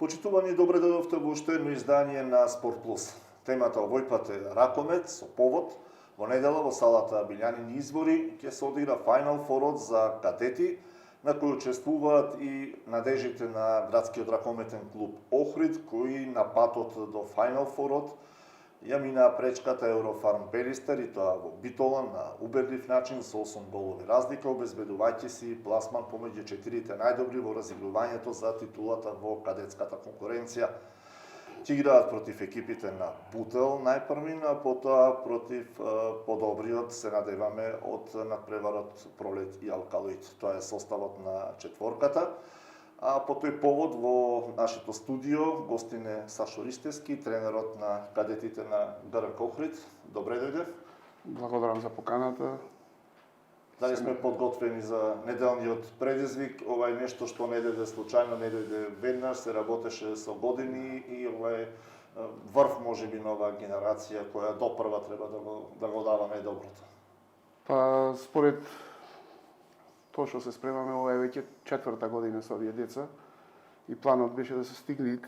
Почитувани, добре дојдовте во уште едно издание на Спорт Плюс. Темата овој пат е ракомет со повод. Во недела во салата Билјанини извори ќе се одигра Final Four за кадети, на кој учествуваат и надежите на градскиот ракометен клуб Охрид, кои на патот до Final Four ја минаа пречката Еврофарм Перистер, и тоа во Битола на убедлив начин со 8 голови разлика, обезбедувајќи си пласман помеѓу четирите најдобри во разигрувањето за титулата во кадетската конкуренција. Ќе играат против екипите на Бутел најпрвин, а потоа против подобриот, се надеваме, од надпреварот Пролет и Алкалоид. Тоа е составот на четворката. А по тој повод во нашето студио гостин е Сашо Ристевски, тренерот на кадетите на ГРК Охрид. Добре дојде. Благодарам за поканата. Дали сме подготвени за неделниот предизвик? Ова е нешто што не дојде случајно, не дојде веднаш, се работеше со години и ова е врв можеби на оваа генерација која допрва треба да го дава најдоброто. Па според тоа што се спремаме, ова е веќе четврта година со овие деца и планот беше да се стигне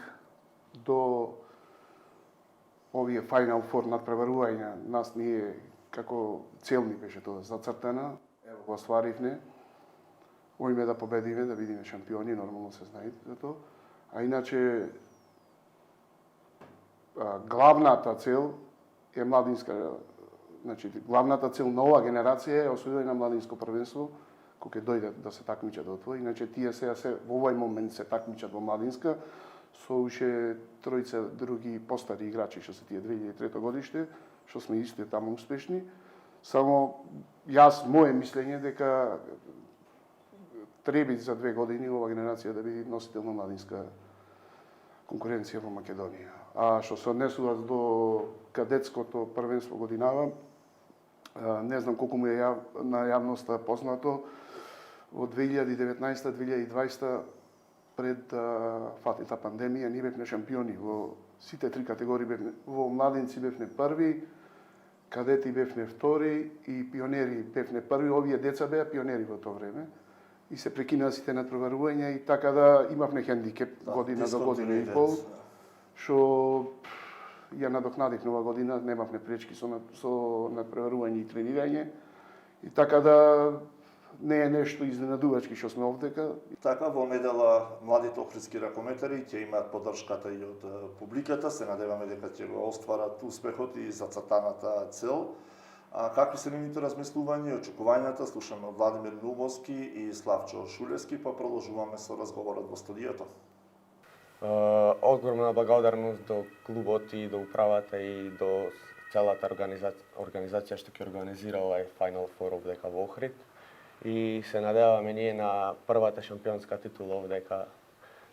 до овие Final Four надпреварувања. Нас ние како цел ни беше тоа зацртана. Ево го остваривме. Оиме да победиме, да бидеме шампиони, нормално се знае за тоа. А иначе главната цел е младинска, значи главната цел на оваа генерација е освојување на младинско првенство, кој ќе дојде да се такмичат во тоа. Иначе тие сега се во овој момент се такмичат во младинска со уште тројца други постари играчи што се тие 2003 годиште, што сме исти таму успешни. Само јас мое мислење дека треба за 2 години ова генерација да биде носител на младинска конкуренција во Македонија. А што се однесува до кадетското првенство годинава, не знам колку му е на јавноста познато, во 2019-2020 пред фатата пандемија ние бевме шампиони во сите три категории. Во младинци бевме први, кадети бевме втори и пионери бевме први. Овие деца беа пионери во тоа време и се прекинаа сите надпреварувања и така да имавме хендикеп година до година и пол, што ја надокнадивме оваа година, немавме пречки со надпреварување и тренирање и така да не е нешто изненадувачки што сме овдека. Така, во недела младите охридски ракометари ќе имаат поддршката и од публиката. Се надеваме дека ќе го остварат успехот и зацртаната цел. А какви се нивните размислувања и очекувањата? Слушаме од Владимир Нумовски и Славчо Шулевски, па продолжуваме со разговорот во студиото. Огромна благодарност до клубот и до управата и до целата организација што ќе организира овај Final Four овдека во Охрид. И се надеваме ние на првата шампионска титула овдека.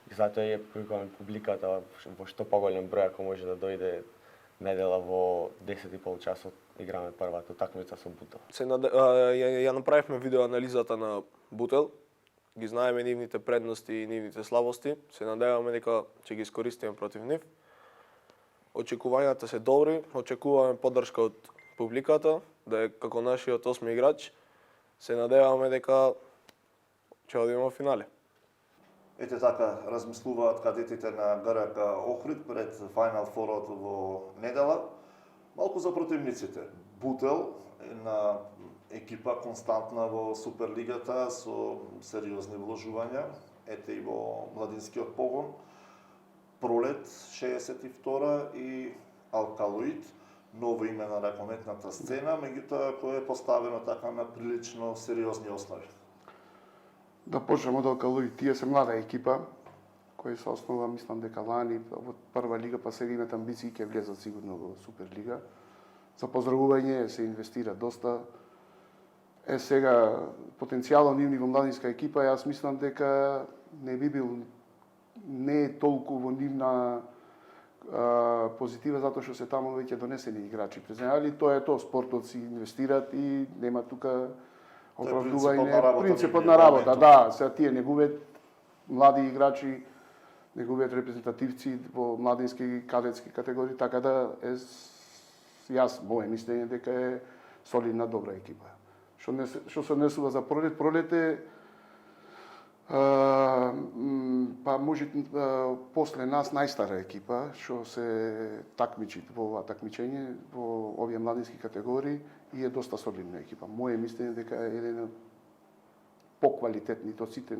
И затоа ја привикуваме публиката во што поголем број, ако може да дојде недела во 10:30 часот, играме првата утакмица со Бутел. Ја направивме видеоанализата на Бутел, ги знаеме нивните предности и нивните слабости. Се надеваме дека ќе ги искористиме против нив. Очекувањата се добри, очекуваме поддршка од публиката, да е како нашиот 8 играч. Се надеваме дека ќе одиме во финале. Ете така размислуваат кадетите на ГРК Охрид пред Final Four во недела. Малку за противниците. Бутел е на екипа константна во Суперлигата со сериозни вложувања. Ете и во младинскиот погон. Пролет 62 и Алкалоид, ново име на ракометната сцена, меѓутоа кој е поставено така на прилично сериозни основи. Да почнеме од Алкалоид. Тие се млада екипа која се основа, мислам дека лани во прва лига, па сега имат амбиции ќе влезат сигурно во Суперлига. За поздравување се инвестира доста. Сега потенцијалот нивни во младинска екипа, јас мислам дека не е толку во нивна позитива, затоа што се таму веќе донесени играчи. Али тоа е тоа, спортот си инвестираат и нема тука оправдување. Принципот на работа, да. Сега тие не губят млади играчи, не губят репрезентативци во младински и кадетски категории, така да јас мое мислење дека е солидна добра екипа. Што се однесува за Пролет, Пролет е Па може после нас најстара екипа што се такмичи во ова такмичење во овие младински категории и е доста солидна екипа. Моje мислење дека е еден од поквалитетните од сите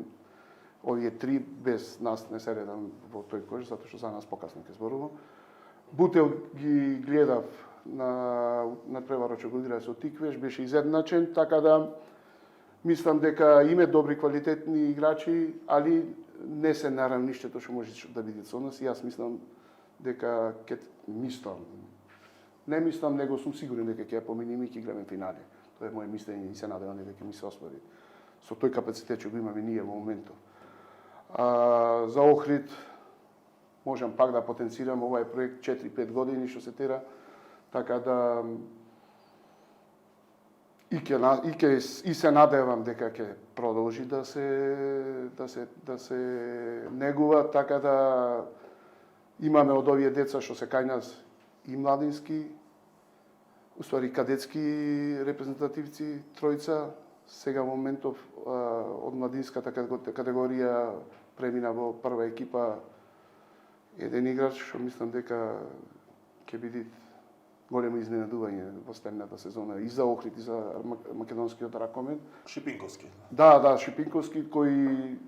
овие три, без нас не се редам во тој кош, затоа што за нас покасно ќе зборувам. Бутел ги гледав на преварот што го играа со Тиквеш, беше изедначен, така да мислам дека име добри квалитетни играчи, али не се на равништето што може да биде со нас. И јас мислам дека не мислам, него сум сигурен дека ќе ја поминеме и ќе играме финале. Тоа е моje мислење и се надевам дека ќе ми се оствари со тој капацитет што го имаме ние во моментот. За Охрид можам пак да потенцирам овај проект 4-5 години што се тера, така да и се надевам дека ќе продолжи да се негува, така да имаме од овие деца што се кај нас и младински, уствари кадетски репрезентативци, тројца. Сега во моментов од младинската категорија премина во прва екипа еден играч што мислам дека ќе биде големо изненадување во следната сезона и за Охрид и за македонскиот ракомет. Шипинковски. Да, Шипинковски кој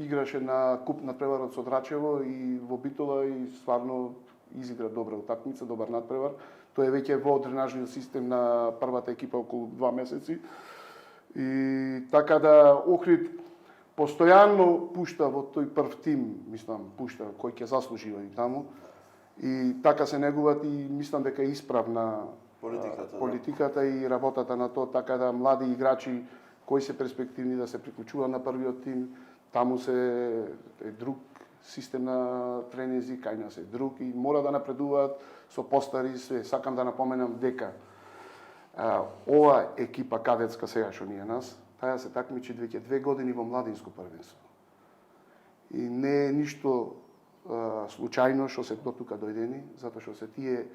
играше на куп на преварот со Драчево и во Битола и стварно изигра добра утакмица, добар надпревар. Тој е веќе во дренажниот систем на првата екипа околу 2 месеци. И така да Охрид постојано пушта во тој прв тим, мислам, пушта кој ќе заслужива и таму. И така се негуваат и мислам дека е исправна политиката и работата на тоа, така да млади играчи кои се перспективни да се приклучуваат на првиот тим, таму се е друг систем на тренинзи, кај нас е друг и мора да напредуваат со постари све. Сакам да напоменам дека ова екипа кадетска сега што ние нас, таа се такмичи веќе 2 години во младинско првенство. И не е ништо случајно што се до тука дојдени, затоа што се тие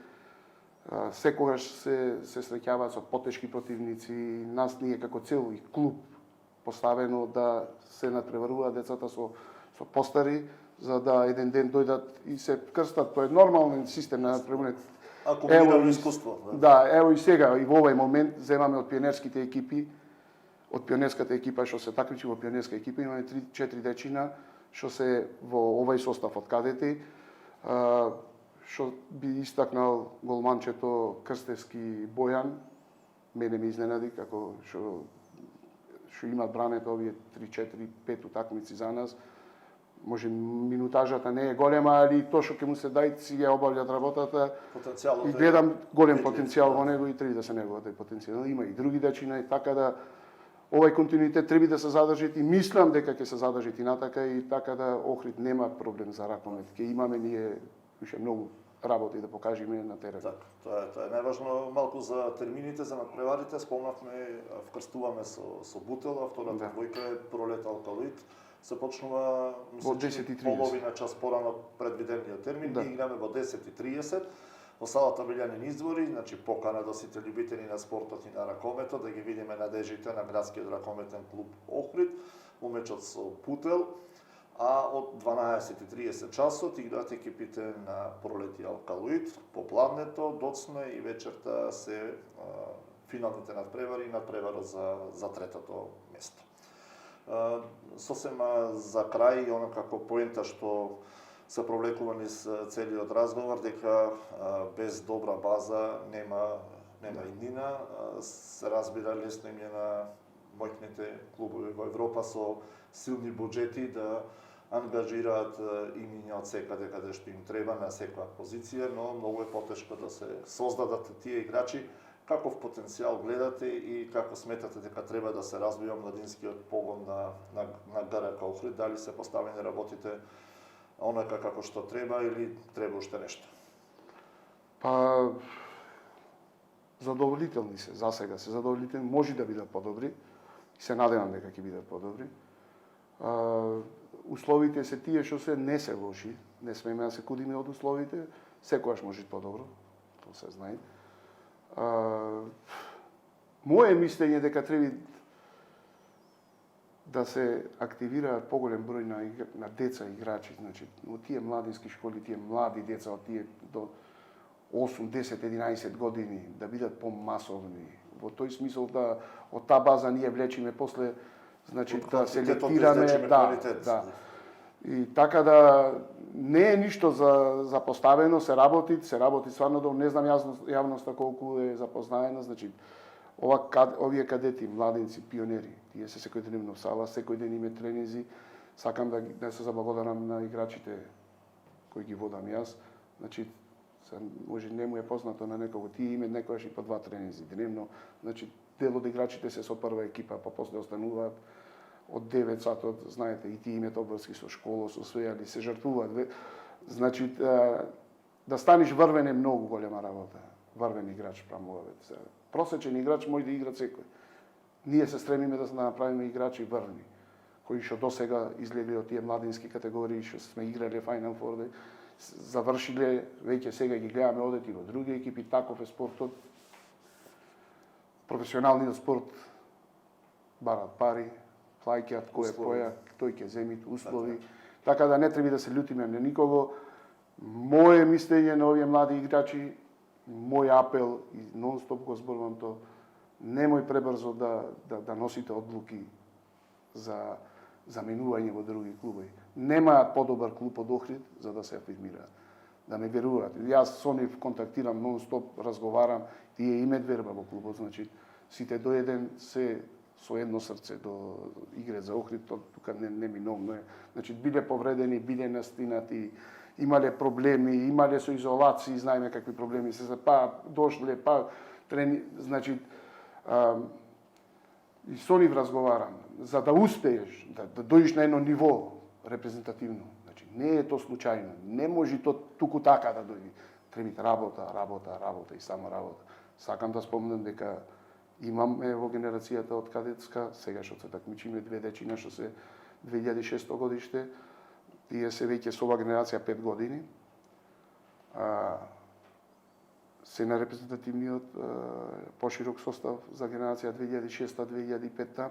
секогаш се среќаваат со потешки противници, нас ние како цел и клуб поставено да се надпреваруваат децата со постари, за да еден ден дојдат и се крстат по нормален систем на надпреварување. Акумулирано искуство. Да, ево и сега, и во овој момент земаме од пионерските екипи, од пионерската екипа што се такмичи во пионерска екипа, имаме 3-4 дечина што се во овај состав од кадети, што би истакнал голманчето Крстевски Бојан, мене ми изненади како што имат брането овие 3-4-5 утакмици за нас. Може минутажата не е голема, али тоа што ќе му се дај си ја обавljат работата. Потенцијалот и гледам голем потенцијал во него и треба да се негува тој потенцијал. Има и други дечина и така да овај континуитет треба да се задржи и мислам дека ќе се задржи и натака и така да Охрид нема проблем за ракомет. Ќе имаме ние уште многу работи да покажеме на терен. Так, тоа е најважно. Малку за термините за надпреварите спомнавме, вкрстуваме со Бутел, а втората двојка е Пролет Алкалоид. Се почнува во 10:30. половина час порано предвидениот термин. Ние играме во 10:30 во салата Билјанин Извори, значи покана до сите љубители на спортот и на ракометот да ги видиме надежите на градскиот ракометен клуб Охрид во мечот со Бутел. А од 12:30 часот играат екипите на Пролет и Алкалоид, попладнето, доцна и вечерта се финалните надпревари и надпреварот за третото место. Сосем за крај, оно како поента што се провлекува низ целиот разговор, дека без добра база нема иднина. Се разбира лесно им е на моќните клубови во Европа со силни буџети да ангажираат имиња од секаде каде што им треба на секоја позиција, но многу е потешко да се создадат тие играчи. Каков потенцијал гледате и како сметате дека треба да се развива младинскиот погон на ГРК Охрид? Дали се поставени работите онака како што треба или треба уште нешто? Па задоволителни се, за сега се задоволителни, може да бидат подобри и се надевам дека ќе бидат подобри. Условите се тие што се не се лоши, не смееме да се кудиме од условите, секогаш може подобро, тоа се знае. Моje мислење дека треба да се активираат поголем број на деца играчи, значи од тие младински школи, тие млади деца од тие до 8, 10, 11 години да бидат помасовни. Во тој смисол да од таа база ние влечиме после, значи да селектираме, да. И така да не е ништо за поставено, се работи стварно добро, не знам јавноста колку е запознаена, значи овие кадети, младинци, пионери, тие се секојдневно в сала, секој ден име тренинзи, сакам да се заблагодарам на играчите кои ги водам јас, значи може не му е познато на некого, тие име некојаш и по 2 тренинзи дневно, значи дел од играчите се со прва екипа, па после остануваат од 9 сатот, знаете, и тие имаат обврски со школа, со својали, се жртвуваат. Значи, да станеш врвен е многу голема работа. Врвен играч, прамувавет. Просечен играч може да игра секој. Ние се стремиме да направиме играчи врвни, кои што досега излегли од тие младински категории, што сме играле Final Four, завршиле, веќе сега ги гледаме одети во други екипи, таков е спортот. Професионалниот спорт барат пари, плаќаат кој е појак, тој ќе земи услови. Така да не треба да се љутиме на никого. Моје мислење на овие млади играчи, мој апел и нон-стоп го зборувам тоа, немој пребрзо да носите одлуки за заменување во други клубови. Немаат подобар клуб од Охрид за да се афирмираат. Да ме веруваат. Јас со нив контактирам нон-стоп, разговарам, тие имаат верба во клубот, значи сите до еден се со едно срце до игре за Охрид, тука неминовно е. Значи биле повредени, биле настинати, имале проблеми, имале со изолации, знаеме какви проблеми се, па дошле, па значи и со нив разговарам, за да успееш, да дојдеш на едно ниво репрезентативно. Значи, не е то случајно, не може то туку така да дојде. Треба работа и само работа. Сакам да спомнам дека имаме во генерацијата од кадетска, сега што се такмичиме две дечиња што се 2600 годиште, тие се веќе со ова генерација 5 години. Се на репрезентативниот поширок состав за генерација 2006-2005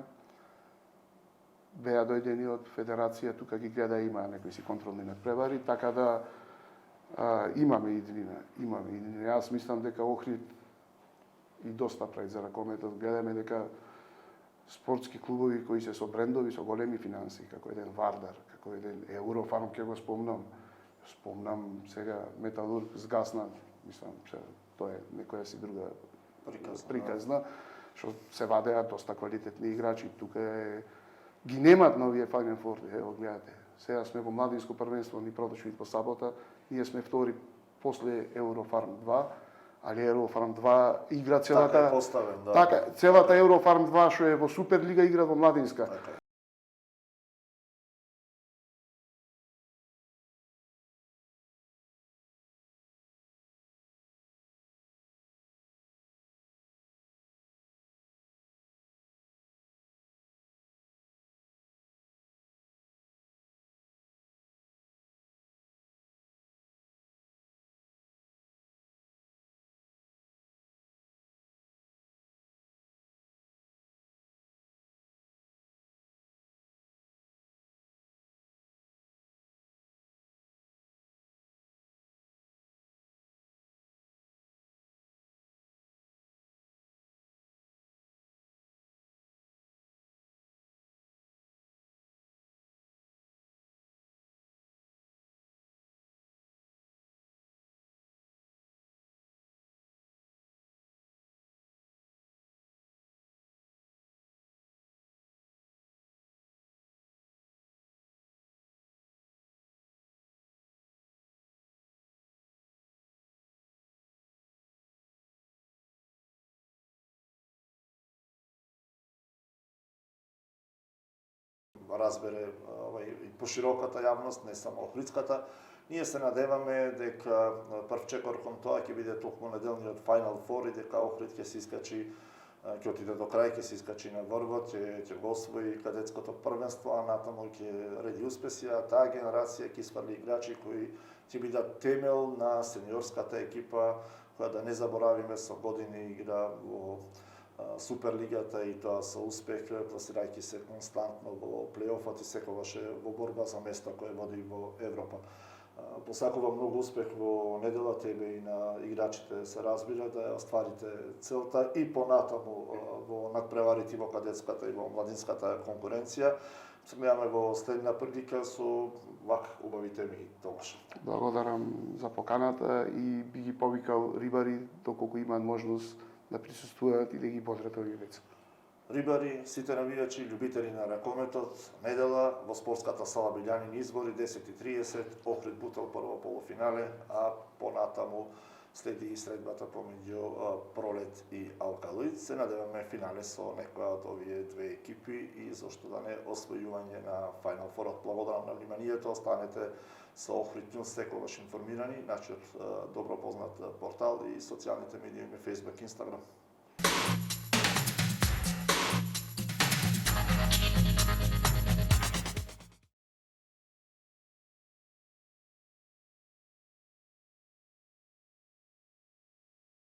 беа дојдени од федерација, тука ги гледа, има некои си контролни надпревари, така да имаме иднина. Јас мислам дека Охрид и доста прави за ракометот. Гледаме дека спортски клубови кои се со брендови, со големи финанси, како еден Вардар, како еден Еврофарм, ќе го спомнам сега Металург сгасна, мислам, че тоа е некоја си друга приказна, што се вадеа доста квалитетни играчи. Тука ги немат на овие Final Four, ево гледате. Сега сме во младинско првенство, ни продошли по сабота, ние сме втори после Еврофарм 2, али Еврофарм 2 игра целата... Така е поставен, да. Така, целата Еврофарм 2 што е во Суперлига игра во младинска. Така. Разбере и пошироката јавност, не само охридската. Ние се надеваме дека прв чекор кон тоа ќе биде токму неделниот Final Four и дека Охрид ќе се искачи, ќе отиде до крај, ќе се искачи на врвот, ќе го освои кадетското првенство, а натаму ќе реди успеси, а таа генерација ќе испрли играчи кои ќе бидат темел на сениорската екипа, која да не заборавиме со години игра во Суперлигата и тоа со успех, пласирајќи се константно во плейофот и секогаш е во борба за место кое води во Европа. Посакувам многу успех во недела тебе и на играчите, се разбира, да ја остварите целта и понатаму во надпреварите во кадетската и во младинската конкуренција. Смејаме во следна прилика со вак убави теми тогаш. Благодарам за поканата и би ги повикал рибари доколку имаат можност да присуствуваат и да ги поздрават овие деца. Рибари, сите навијачи, љубители на ракометот, недела во спортската сала Билјанин Извори 10:30, Охрид Бутел прво полуфинале, а понатаму следи и средбата помеѓу Пролет и Алкалоид. Се надеваме финале со некоја од овие две екипи и зошто да не освојување на Final Four. Благодарам на вниманието, останете со Охрид News секогаш информирани, нашиот добро познат портал и социјалните медиуми Facebook, Instagram.